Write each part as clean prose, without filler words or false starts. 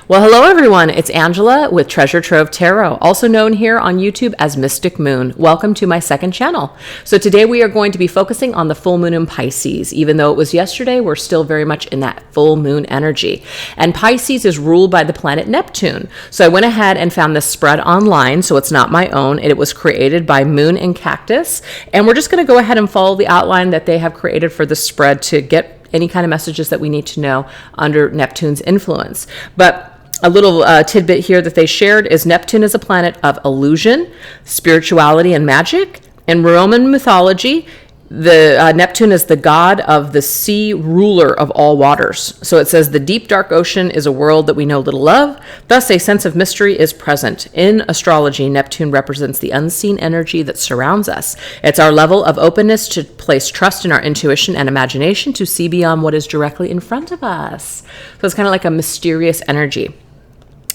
Well, hello everyone. It's Angela with Treasure Trove Tarot, also known here on YouTube as Mystic Moon. Welcome to my second channel. So today we are going to be focusing on the full moon in Pisces. Even though it was yesterday, we're still very much in that full moon energy. And Pisces is ruled by the planet Neptune. So I went ahead and found this spread online, so it's not my own. It was created by Moon and Cactus. And we're just going to go ahead and follow the outline that they have created for the spread to get any kind of messages that we need to know under Neptune's influence. But a little tidbit here that they shared is Neptune is a planet of illusion, spirituality, and magic. In Roman mythology, the Neptune is the god of the sea, ruler of all waters. So it says the deep dark ocean is a world that we know little of. Thus, a sense of mystery is present. In astrology, Neptune represents the unseen energy that surrounds us. It's our level of openness to place trust in our intuition and imagination to see beyond what is directly in front of us. So it's kind of like a mysterious energy.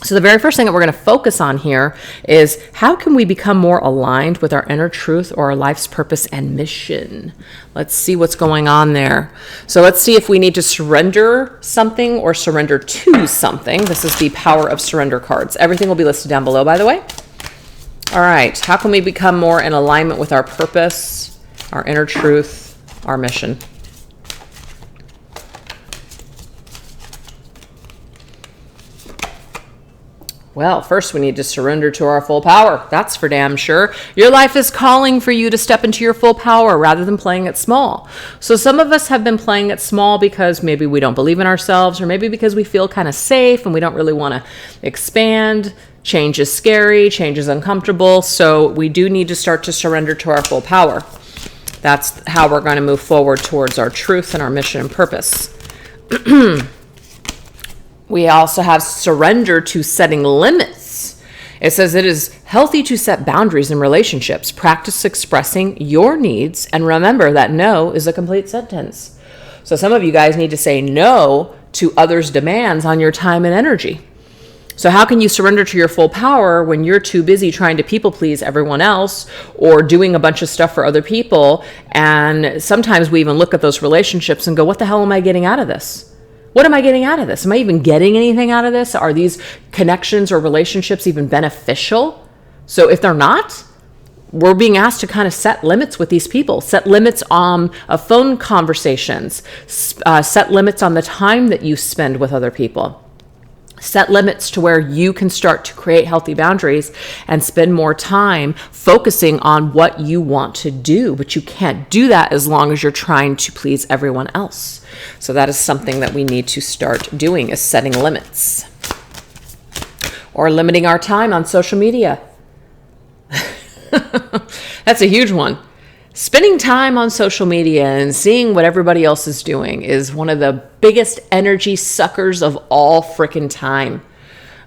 So the very first thing that we're going to focus on here is how can we become more aligned with our inner truth or our life's purpose and mission? Let's see what's going on there. So let's see if we need to surrender something or surrender to something. This is the Power of Surrender cards. Everything will be listed down below, by the way. All right. How can we become more in alignment with our purpose, our inner truth, our mission? Well, first we need to surrender to our full power. That's for damn sure. Your life is calling for you to step into your full power rather than playing it small. So some of us have been playing it small because maybe we don't believe in ourselves, or maybe because we feel kind of safe and we don't really want to expand. Change is scary, change is uncomfortable. So we do need to start to surrender to our full power. That's how we're going to move forward towards our truth and our mission and purpose. We also have surrender to setting limits. It says it is healthy to set boundaries in relationships. Practice expressing your needs, and remember that no is a complete sentence. So some of you guys need to say no to others' demands on your time and energy. So how can you surrender to your full power when you're too busy trying to people please everyone else or doing a bunch of stuff for other people? And sometimes we even look at those relationships and go, what the hell am I getting out of this? What am I getting out of this? Am I even getting anything out of this? Are these connections or relationships even beneficial? So if they're not, we're being asked to kind of set limits with these people. Set limits on phone conversations. Set limits on the time that you spend with other people. Set limits to where you can start to create healthy boundaries and spend more time focusing on what you want to do. But you can't do that as long as you're trying to please everyone else. So that is something that we need to start doing, is setting limits. Or limiting our time on social media. That's a huge one. Spending time on social media and seeing what everybody else is doing is one of the biggest energy suckers of all freaking time.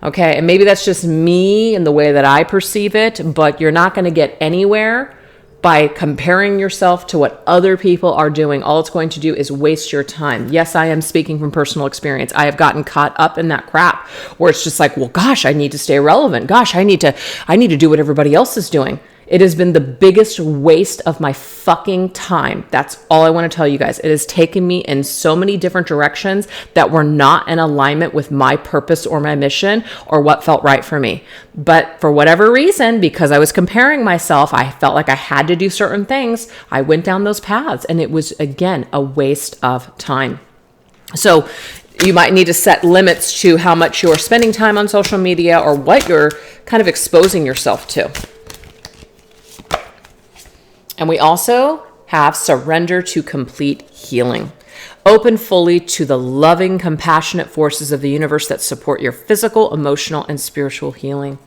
Okay, and maybe that's just me and the way that I perceive it, but you're not going to get anywhere by comparing yourself to what other people are doing. All it's going to do is waste your time. Yes, I am speaking from personal experience. I have gotten caught up in that crap where it's just like, well, gosh, I need to stay relevant. Gosh, I need to do what everybody else is doing. It has been the biggest waste of my fucking time. That's all I want to tell you guys. It has taken me in so many different directions that were not in alignment with my purpose or my mission or what felt right for me. But for whatever reason, because I was comparing myself, I felt like I had to do certain things. I went down those paths, and it was, again, a waste of time. So you might need to set limits to how much you're spending time on social media or what you're kind of exposing yourself to. And we also have surrender to complete healing. Open fully to the loving, compassionate forces of the universe that support your physical, emotional, and spiritual healing.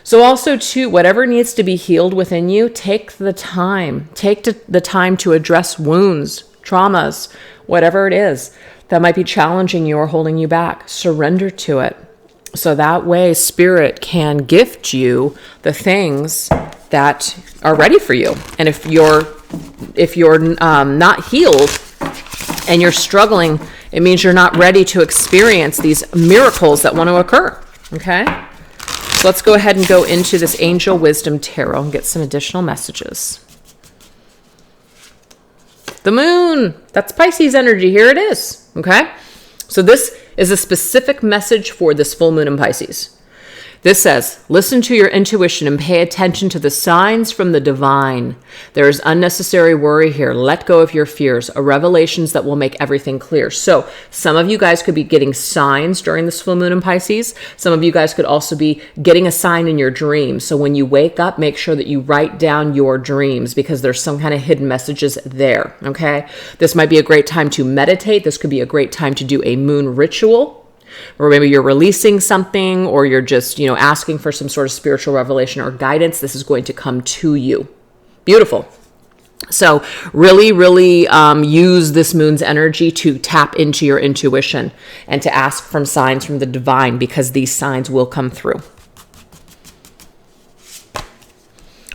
So also, too, whatever needs to be healed within you, take the time. Take the time to address wounds, traumas, whatever it is that might be challenging you or holding you back. Surrender to it. So that way, Spirit can gift you the things that are ready for you. And if you're not healed and you're struggling, it means you're not ready to experience these miracles that want to occur. Okay? So let's go ahead and go into this Angel Wisdom Tarot and get some additional messages. The moon, that's Pisces energy. Here it is. Okay? So this is a specific message for this full moon in Pisces. This says, listen to your intuition and pay attention to the signs from the divine. There is unnecessary worry here. Let go of your fears, revelations that will make everything clear. So some of you guys could be getting signs during this full moon in Pisces. Some of you guys could also be getting a sign in your dreams. So when you wake up, make sure that you write down your dreams because there's some kind of hidden messages there, okay? This might be a great time to meditate. This could be a great time to do a moon ritual. Or maybe you're releasing something, or you're just, asking for some sort of spiritual revelation or guidance. This is going to come to you. Beautiful. So really, really use this moon's energy to tap into your intuition and to ask from signs from the divine, because these signs will come through.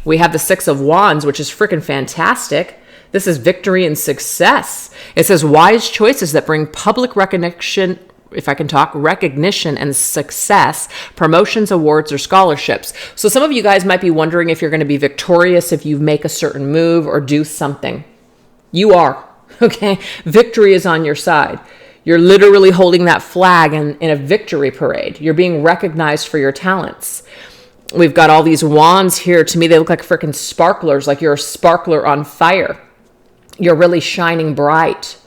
We have the Six of Wands, which is freaking fantastic. This is victory and success. It says wise choices that bring public recognition, if I can talk, recognition and success, promotions, awards, or scholarships. So some of you guys might be wondering if you're going to be victorious if you make a certain move or do something. You are, okay? Victory is on your side. You're literally holding that flag in a victory parade. You're being recognized for your talents. We've got all these wands here. To me, they look like freaking sparklers, like you're a sparkler on fire. You're really shining bright.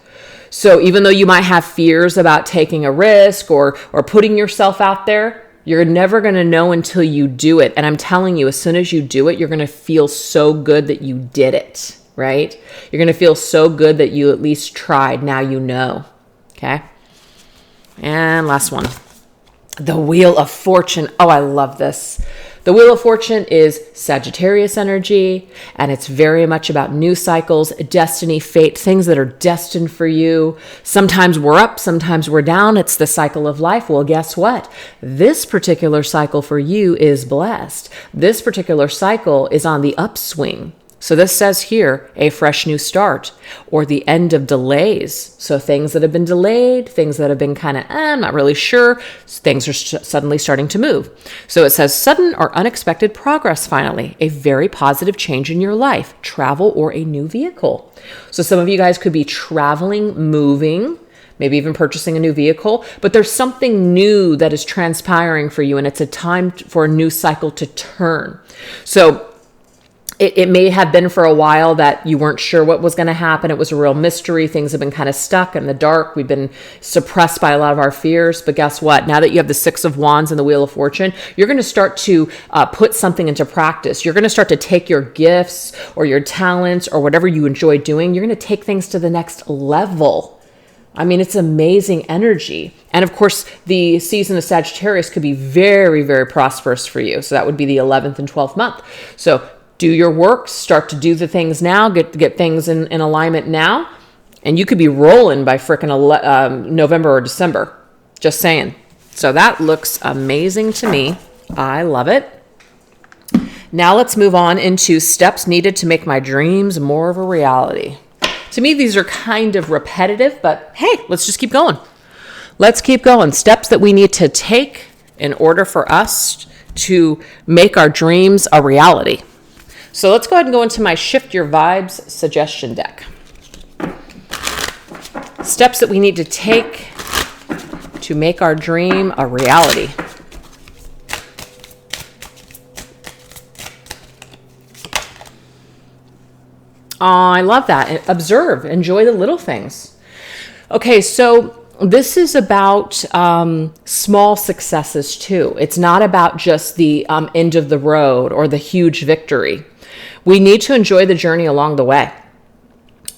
So even though you might have fears about taking a risk or putting yourself out there, you're never going to know until you do it. And I'm telling you, as soon as you do it, you're going to feel so good that you did it, right? You're going to feel so good that you at least tried. Now you know, okay? And last one, the Wheel of Fortune. Oh, I love this. The Wheel of Fortune is Sagittarius energy, and it's very much about new cycles, destiny, fate, things that are destined for you. Sometimes we're up, sometimes we're down. It's the cycle of life. Well, guess what? This particular cycle for you is blessed. This particular cycle is on the upswing. So this says here, a fresh new start or the end of delays. So things that have been delayed, things that have been kind of, I'm not really sure, things are suddenly starting to move. So it says sudden or unexpected progress finally, a very positive change in your life, travel or a new vehicle. So some of you guys could be traveling, moving, maybe even purchasing a new vehicle, but there's something new that is transpiring for you, and it's a time for a new cycle to turn. So it may have been for a while that you weren't sure what was going to happen. It was a real mystery. Things have been kind of stuck in the dark. We've been suppressed by a lot of our fears. But guess what? Now that you have the Six of Wands and the Wheel of Fortune, you're going to start to put something into practice. You're going to start to take your gifts or your talents or whatever you enjoy doing. You're going to take things to the next level. I mean, it's amazing energy. And of course, the season of Sagittarius could be very, very prosperous for you. So that would be the 11th and 12th month. So do your work, start to do the things now, get things in alignment now, and you could be rolling by frickin' November or December. Just saying. So that looks amazing to me. I love it. Now let's move on into steps needed to make my dreams more of a reality. To me, these are kind of repetitive, but hey, let's just keep going. Let's keep going. Steps that we need to take in order for us to make our dreams a reality. So let's go ahead and go into my Shift Your Vibes suggestion deck. Steps that we need to take to make our dream a reality. Oh, I love that. Observe, enjoy the little things. Okay, so this is about small successes too. It's not about just the end of the road or the huge victory. We need to enjoy the journey along the way.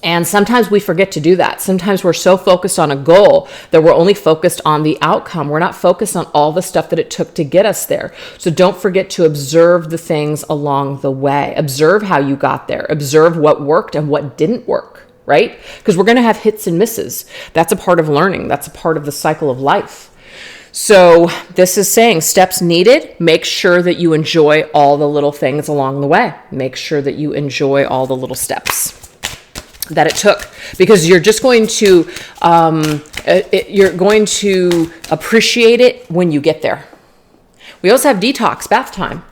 And sometimes we forget to do that. Sometimes we're so focused on a goal that we're only focused on the outcome. We're not focused on all the stuff that it took to get us there. So don't forget to observe the things along the way. Observe how you got there. Observe what worked and what didn't work, right? Because we're going to have hits and misses. That's a part of learning. That's a part of the cycle of life. So this is saying steps needed. Make sure that you enjoy all the little things along the way. Make sure that you enjoy all the little steps that it took, because you're just going to you're going to appreciate it when you get there. We also have detox bath time.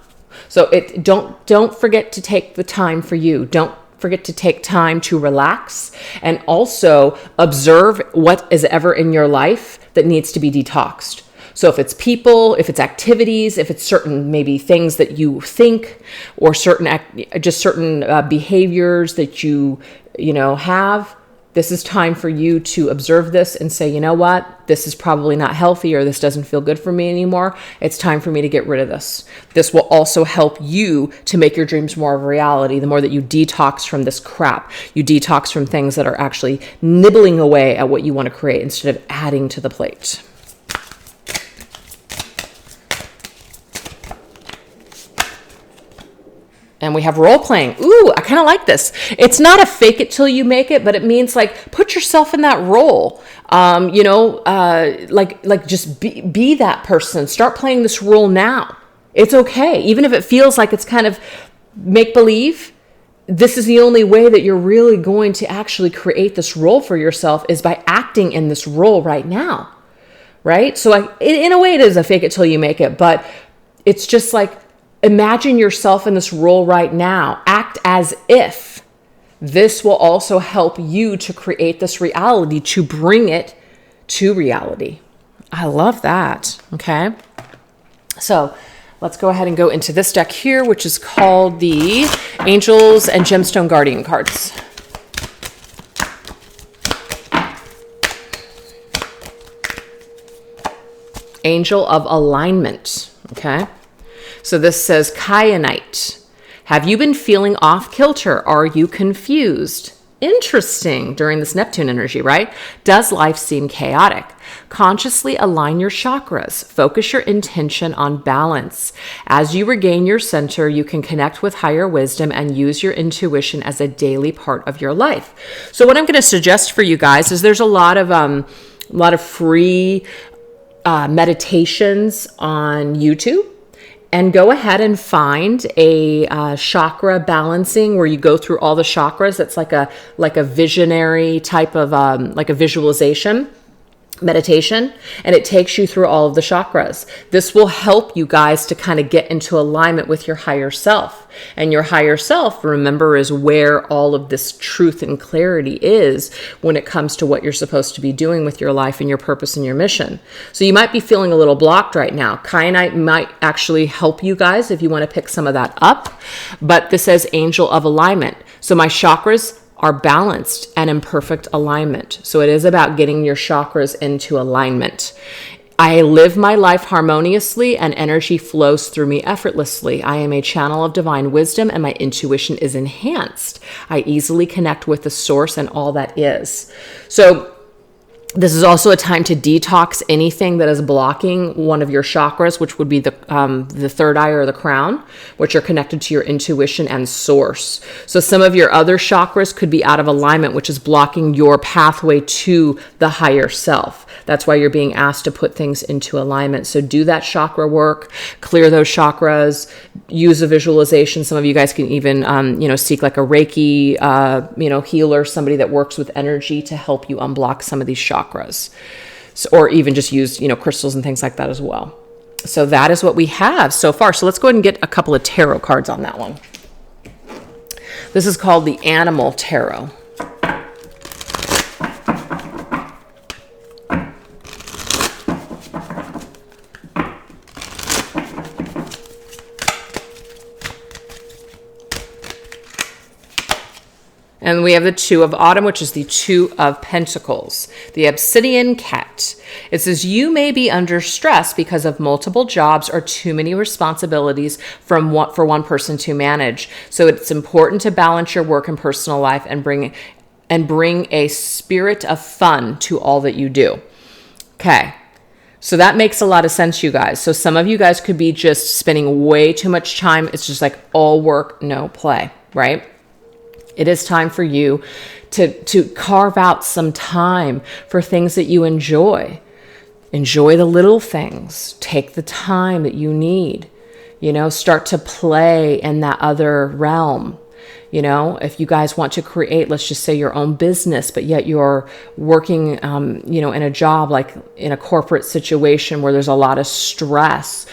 So don't forget to take the time for you. Don't forget to take time to relax and also observe what is ever in your life that needs to be detoxed. So if it's people, if it's activities, if it's certain maybe things that you think, or certain behaviors that you have, this is time for you to observe this and say, you know what, this is probably not healthy, or this doesn't feel good for me anymore. It's time for me to get rid of this. This will also help you to make your dreams more of a reality. The more that you detox from this crap, you detox from things that are actually nibbling away at what you want to create instead of adding to the plate. And we have role playing. Ooh, I kind of like this. It's not a fake it till you make it, but it means like put yourself in that role. Like just be that person. Start playing this role now. It's okay. Even if it feels like it's kind of make believe, this is the only way that you're really going to actually create this role for yourself, is by acting in this role right now. Right? So in a way it is a fake it till you make it, but it's just like, imagine yourself in this role right now. Act as if. This will also help you to create this reality, to bring it to reality. I love that. Okay. So let's go ahead and go into this deck here, which is called the Angels and Gemstone Guardian cards. Angel of Alignment. Okay. So this says, Kyanite. Have you been feeling off kilter? Are you confused? Interesting during this Neptune energy, right? Does life seem chaotic? Consciously align your chakras. Focus your intention on balance. As you regain your center, you can connect with higher wisdom and use your intuition as a daily part of your life. So what I'm going to suggest for you guys is there's a lot of free meditations on YouTube. And go ahead and find a chakra balancing where you go through all the chakras. That's like a visionary type of like a visualization meditation, and it takes you through all of the chakras. This will help you guys to kind of get into alignment with your higher self. And your higher self, remember, is where all of this truth and clarity is when it comes to what you're supposed to be doing with your life and your purpose and your mission. So you might be feeling a little blocked right now. Kyanite might actually help you guys if you want to pick some of that up. But this says Angel of Alignment. So my chakras are balanced and in perfect alignment. So it is about getting your chakras into alignment. I live my life harmoniously and energy flows through me effortlessly. I am a channel of divine wisdom and my intuition is enhanced. I easily connect with the source and all that is. So this is also a time to detox anything that is blocking one of your chakras, which would be the third eye or the crown, which are connected to your intuition and source. So some of your other chakras could be out of alignment, which is blocking your pathway to the higher self. That's why you're being asked to put things into alignment. So do that chakra work, clear those chakras, use a visualization. Some of you guys can even, seek like a Reiki, healer, somebody that works with energy to help you unblock some of these chakras. So, or even just use, crystals and things like that as well. So that is what we have so far. So let's go ahead and get a couple of tarot cards on that one. This is called the Animal Tarot. And we have the Two of Autumn, which is the Two of Pentacles, the Obsidian Cat. It says, you may be under stress because of multiple jobs or too many responsibilities for one person to manage. So it's important to balance your work and personal life and bring a spirit of fun to all that you do. Okay. So that makes a lot of sense, you guys. So some of you guys could be just spending way too much time. It's just like all work, no play, right? It is time for you to carve out some time for things that you enjoy. Enjoy the little things. Take the time that you need. Start to play in that other realm. If you guys want to create, let's just say your own business, but yet you're working, in a job, like in a corporate situation where there's a lot of stress,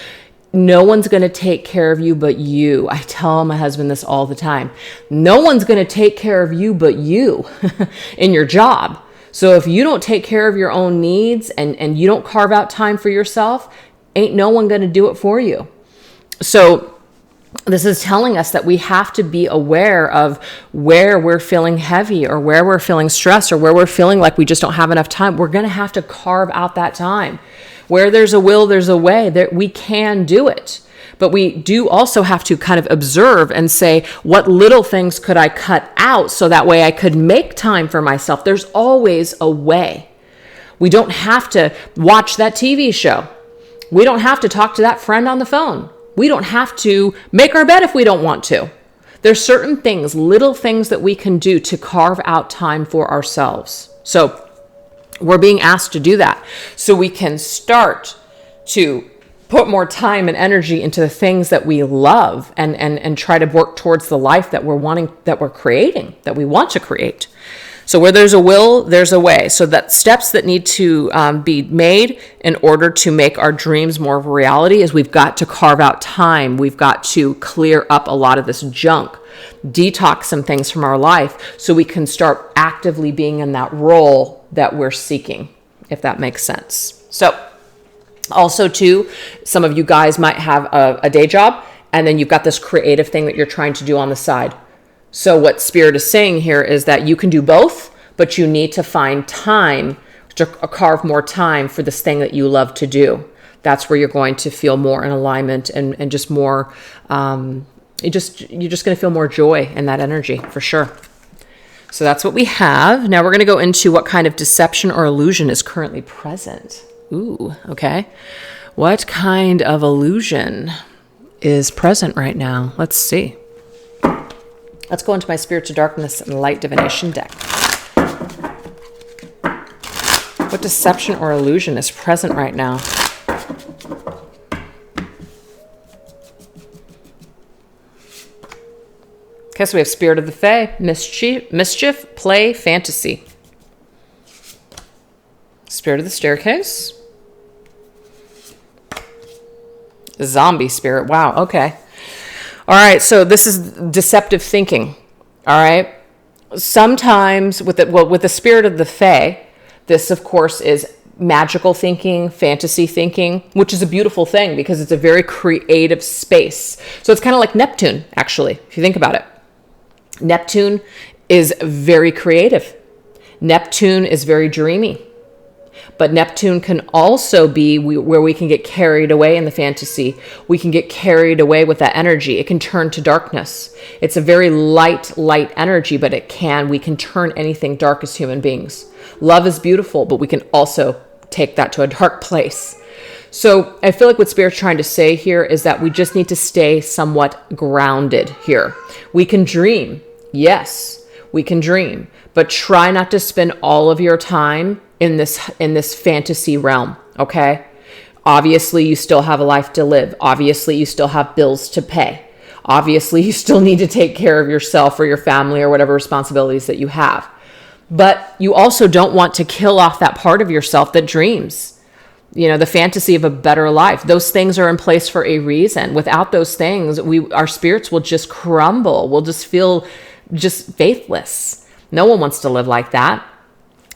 no one's going to take care of you but you. I tell my husband this all the time. No one's going to take care of you but you in your job. So if you don't take care of your own needs and you don't carve out time for yourself, ain't no one going to do it for you. So this is telling us that we have to be aware of where we're feeling heavy or where we're feeling stressed or where we're feeling like we just don't have enough time. We're going to have to carve out that time. Where there's a will, there's a way. That we can do it. But we do also have to kind of observe and say, what little things could I cut out so that way I could make time for myself? There's always a way. We don't have to watch that TV show. We don't have to talk to that friend on the phone. We don't have to make our bed if we don't want to. There's certain things, little things that we can do to carve out time for ourselves. So we're being asked to do that so we can start to put more time and energy into the things that we love and try to work towards the life that we're creating, that we want to create. So where there's a will, there's a way. So that steps that need to be made in order to make our dreams more of a reality is we've got to carve out time. We've got to clear up a lot of this junk, detox some things from our life so we can start actively being in that role that we're seeking, if that makes sense. So also too, some of you guys might have a day job and then you've got this creative thing that you're trying to do on the side. So what Spirit is saying here is that you can do both, but you need to find time to carve more time for this thing that you love to do. That's where you're going to feel more in alignment and just more, you're just going to feel more joy in that energy for sure. So that's what we have. Now we're going to go into what kind of deception or illusion is currently present. Ooh, okay. What kind of illusion is present right now? Let's see. Let's go into my Spirit to Darkness and Light Divination deck. What deception or illusion is present right now? Okay, so we have Spirit of the Fae, mischief, play, fantasy. Spirit of the Staircase. Zombie spirit. Wow, okay. All right, so this is deceptive thinking, all right? Sometimes with the Spirit of the Fae, this, of course, is magical thinking, fantasy thinking, which is a beautiful thing because it's a very creative space. So it's kind of like Neptune, actually, if you think about it. Neptune is very creative. Neptune is very dreamy. But Neptune can also be where we can get carried away in the fantasy. We can get carried away with that energy. It can turn to darkness. It's a very light energy, but we can turn anything dark as human beings. Love is beautiful, but we can also take that to a dark place. So I feel like what Spirit's trying to say here is that we just need to stay somewhat grounded here. We can dream. Yes, we can dream, but try not to spend all of your time in this fantasy realm, okay? Obviously, you still have a life to live. Obviously, you still have bills to pay. Obviously, you still need to take care of yourself or your family or whatever responsibilities that you have. But you also don't want to kill off that part of yourself that dreams. You know, the fantasy of a better life. Those things are in place for a reason. Without those things, our spirits will just crumble. We'll just feel just faithless. No one wants to live like that.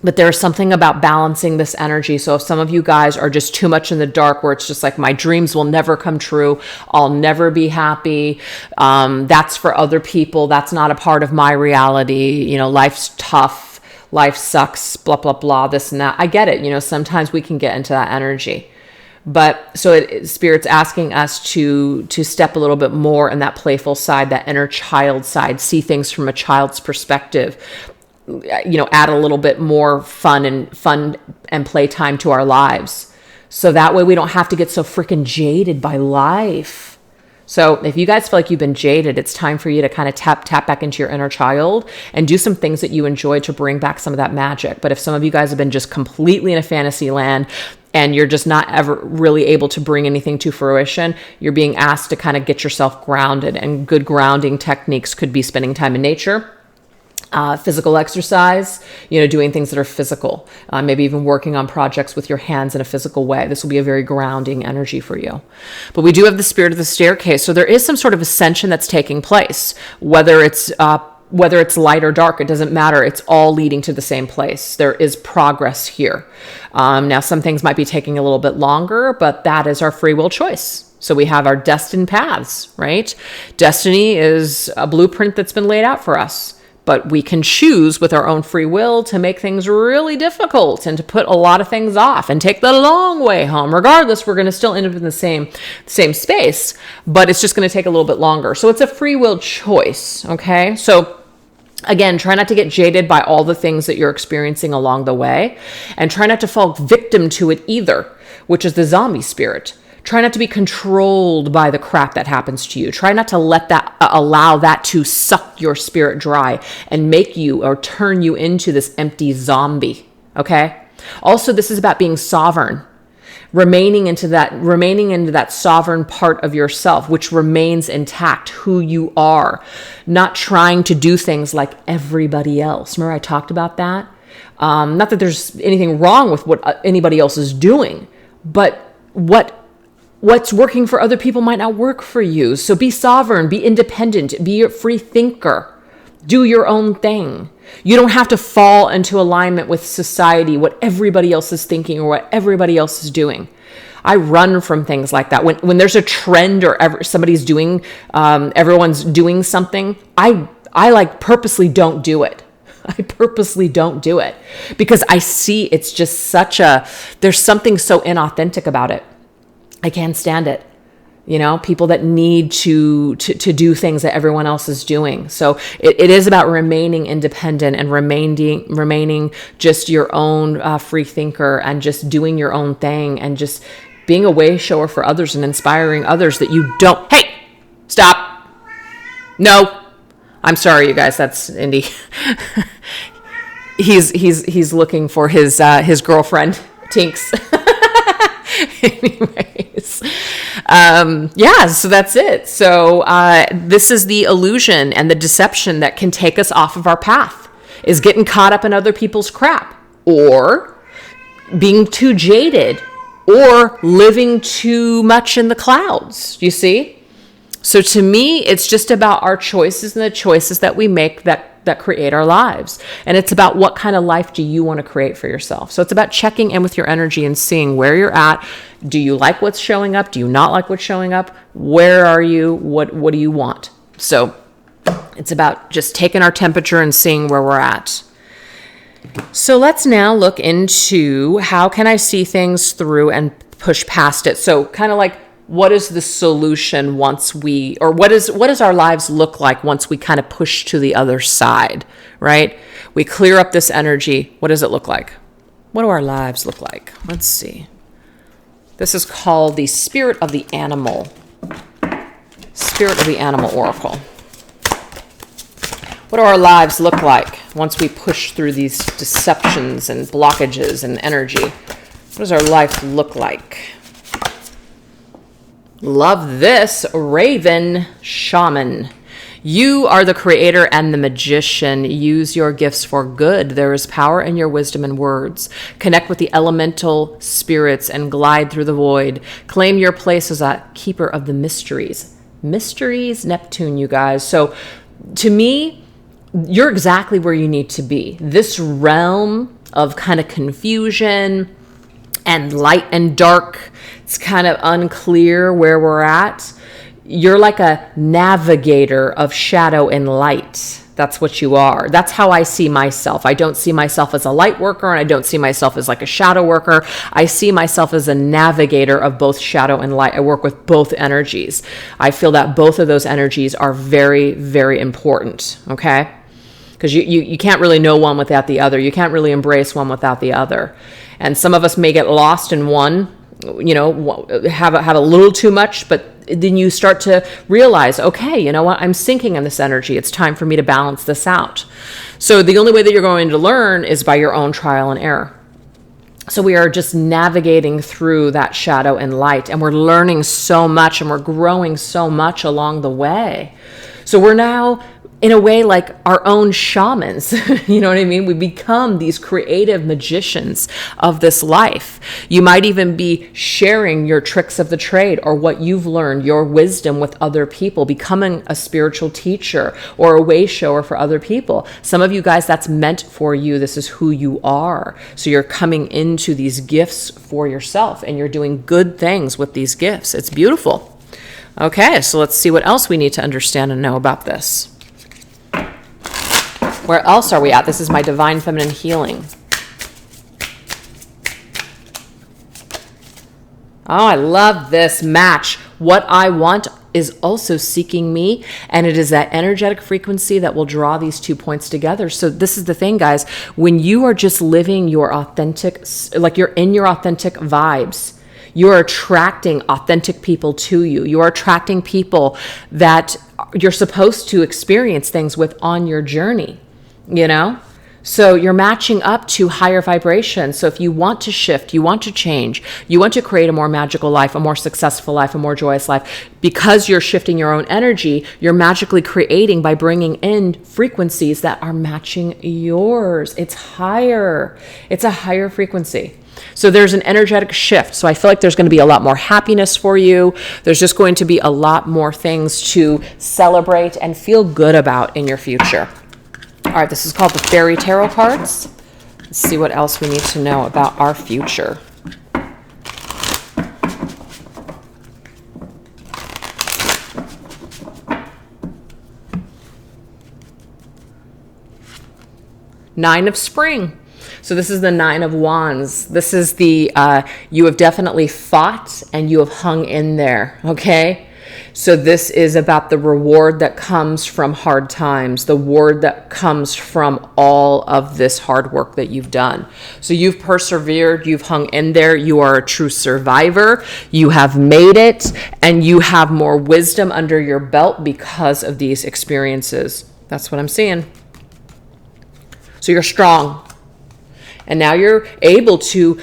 But there's something about balancing this energy. So if some of you guys are just too much in the dark where it's just like, my dreams will never come true, I'll never be happy, that's for other people, that's not a part of my reality, you know, life's tough, life sucks, blah, blah, blah, this and that. I get it. You know, sometimes we can get into that energy. But so Spirit's asking us to step a little bit more in that playful side, that inner child side, see things from a child's perspective. You know, add a little bit more fun and playtime to our lives. So that way we don't have to get so freaking jaded by life. So if you guys feel like you've been jaded, it's time for you to kind of tap back into your inner child and do some things that you enjoy to bring back some of that magic. But if some of you guys have been just completely in a fantasy land and you're just not ever really able to bring anything to fruition, you're being asked to kind of get yourself grounded. And good grounding techniques could be spending time in nature. Physical exercise, doing things that are physical, maybe even working on projects with your hands in a physical way. This will be a very grounding energy for you. But we do have the spirit of the staircase. So there is some sort of ascension that's taking place, whether it's light or dark, it doesn't matter. It's all leading to the same place. There is progress here. Now, some things might be taking a little bit longer, but that is our free will choice. So we have our destined paths, right? Destiny is a blueprint that's been laid out for us. But we can choose with our own free will to make things really difficult and to put a lot of things off and take the long way home. Regardless, we're going to still end up in the same space, but it's just going to take a little bit longer. So it's a free will choice, okay? So again, try not to get jaded by all the things that you're experiencing along the way, and try not to fall victim to it either, which is the zombie spirit. Try not to be controlled by the crap that happens to you. Try not to allow that to suck your spirit dry and make you or turn you into this empty zombie. Okay? Also, this is about being sovereign, remaining into that sovereign part of yourself, which remains intact, who you are, not trying to do things like everybody else. Remember I talked about that? Not that there's anything wrong with what anybody else is doing, but what's working for other people might not work for you. So be sovereign, be independent, be a free thinker. Do your own thing. You don't have to fall into alignment with society, what everybody else is thinking or what everybody else is doing. I run from things like that. When there's a trend or somebody's doing, everyone's doing something, I purposely don't do it. I purposely don't do it because I see it's just there's something so inauthentic about it. I can't stand it. People that need to do things that everyone else is doing. So it is about remaining independent and remaining just your own free thinker and just doing your own thing and just being a way shower for others and inspiring others that you don't. Hey, stop. No, I'm sorry, you guys. That's Indy. He's looking for his girlfriend, Tinks. Anyways, so that's it. So this is the illusion and the deception that can take us off of our path, is getting caught up in other people's crap, or being too jaded, or living too much in the clouds. You see? So to me, it's just about our choices and the choices that we make that create our lives. And it's about what kind of life do you want to create for yourself. So it's about checking in with your energy and seeing where you're at. Do you like what's showing up? Do you not like what's showing up? Where are you? What do you want? So it's about just taking our temperature and seeing where we're at. So let's now look into how can I see things through and push past it. So kind of like, what is the solution what does our lives look like once we kind of push to the other side, right? We clear up this energy. What does it look like? What do our lives look like? Let's see. This is called the Spirit of the Animal Oracle. What do our lives look like once we push through these deceptions and blockages and energy? What does our life look like? Love this, Raven Shaman. You are the creator and the magician. Use your gifts for good. There is power in your wisdom and words. Connect with the elemental spirits and glide through the void. Claim your place as a keeper of the mysteries. Mysteries, Neptune, you guys. So to me, you're exactly where you need to be. This realm of kind of confusion and light and dark, it's kind of unclear where we're at. You're like a navigator of shadow and light. That's what you are. That's how I see myself. I don't see myself as a light worker, and I don't see myself as like a shadow worker. I see myself as a navigator of both shadow and light. I work with both energies. I feel that both of those energies are very, very important, okay? Because you can't really know one without the other. You can't really embrace one without the other. And some of us may get lost in one, have a little too much, but then you start to realize, okay, you know what? I'm sinking in this energy. It's time for me to balance this out. So the only way that you're going to learn is by your own trial and error. So we are just navigating through that shadow and light, and we're learning so much and we're growing so much along the way. So we're now in a way, like our own shamans. You know what I mean? We become these creative magicians of this life. You might even be sharing your tricks of the trade or what you've learned, your wisdom with other people, becoming a spiritual teacher or a way shower for other people. Some of you guys, that's meant for you. This is who you are. So you're coming into these gifts for yourself, and you're doing good things with these gifts. It's beautiful. Okay, so let's see what else we need to understand and know about this. Where else are we at? This is my divine feminine healing. Oh, I love this match. What I want is also seeking me, and it is that energetic frequency that will draw these 2 points together. So this is the thing, guys. When you are just living your authentic, like you're in your authentic vibes, you are attracting authentic people to you. You are attracting people that you're supposed to experience things with on your journey. You know, so you're matching up to higher vibration. So if you want to shift, you want to change, you want to create a more magical life, a more successful life, a more joyous life, because you're shifting your own energy, you're magically creating by bringing in frequencies that are matching yours. It's higher. It's a higher frequency. So there's an energetic shift. So I feel like there's going to be a lot more happiness for you. There's just going to be a lot more things to celebrate and feel good about in your future. All right, this is called the Fairy Tarot cards. Let's see what else we need to know about our future. Nine of Spring. So this is the Nine of Wands. This is the, you have definitely fought and you have hung in there, okay? So this is about the reward that comes from hard times, the reward that comes from all of this hard work that you've done. So you've persevered, you've hung in there, you are a true survivor, you have made it, and you have more wisdom under your belt because of these experiences. That's what I'm seeing. So you're strong. And now you're able to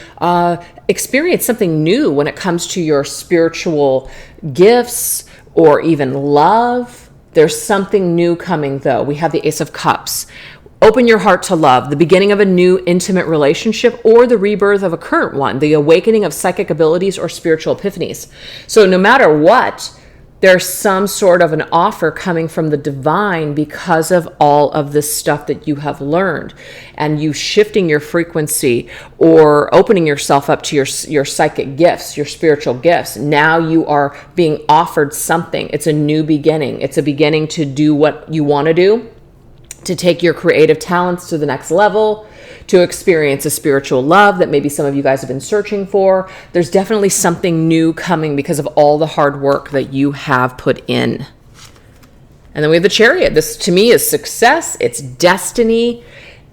experience something new when it comes to your spiritual gifts or even love. There's something new coming, though. We have the Ace of Cups. Open your heart to love, the beginning of a new intimate relationship or the rebirth of a current one, the awakening of psychic abilities or spiritual epiphanies. So no matter what, there's some sort of an offer coming from the divine because of all of this stuff that you have learned, and you shifting your frequency or opening yourself up to your psychic gifts, your spiritual gifts. Now you are being offered something. It's a new beginning. It's a beginning to do what you want to do, to take your creative talents to the next level, to experience a spiritual love that maybe some of you guys have been searching for. There's definitely something new coming because of all the hard work that you have put in. And then we have the Chariot. This to me is success. It's destiny.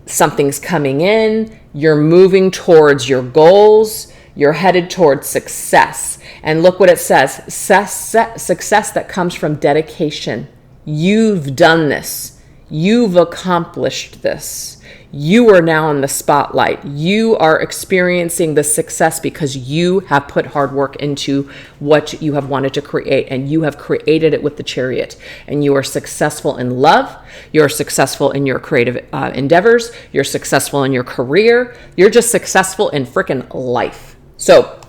Something's coming in. You're moving towards your goals. You're headed towards success. And look what it says. Success that comes from dedication. You've done this. You've accomplished this. You are now in the spotlight. You are experiencing the success because you have put hard work into what you have wanted to create, and you have created it with the Chariot. And you are successful in love. You're successful in your creative endeavors. You're successful in your career. You're just successful in freaking life. So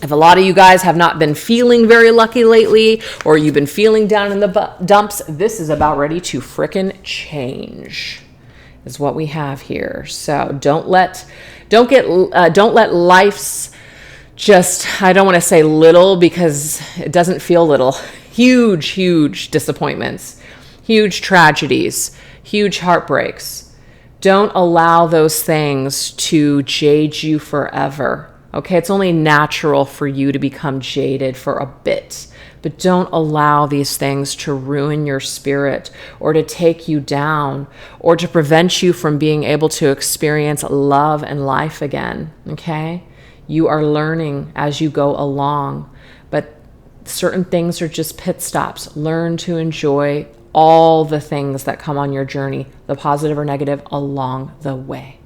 if a lot of you guys have not been feeling very lucky lately, or you've been feeling down in the dumps, this is about ready to frickin' change, is what we have here. So don't let life's just, I don't want to say little because it doesn't feel little, huge disappointments, huge tragedies, huge heartbreaks. Don't allow those things to jade you forever. Okay, it's only natural for you to become jaded for a bit, but don't allow these things to ruin your spirit or to take you down or to prevent you from being able to experience love and life again. Okay, you are learning as you go along, but certain things are just pit stops. Learn to enjoy all the things that come on your journey, the positive or negative, along the way.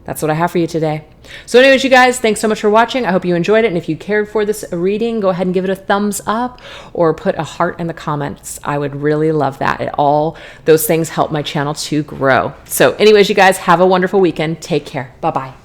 That's what I have for you today. So anyways, you guys, thanks so much for watching. I hope you enjoyed it. And if you cared for this reading, go ahead and give it a thumbs up or put a heart in the comments. I would really love that. All those things help my channel to grow. So anyways, you guys, have a wonderful weekend. Take care. Bye-bye.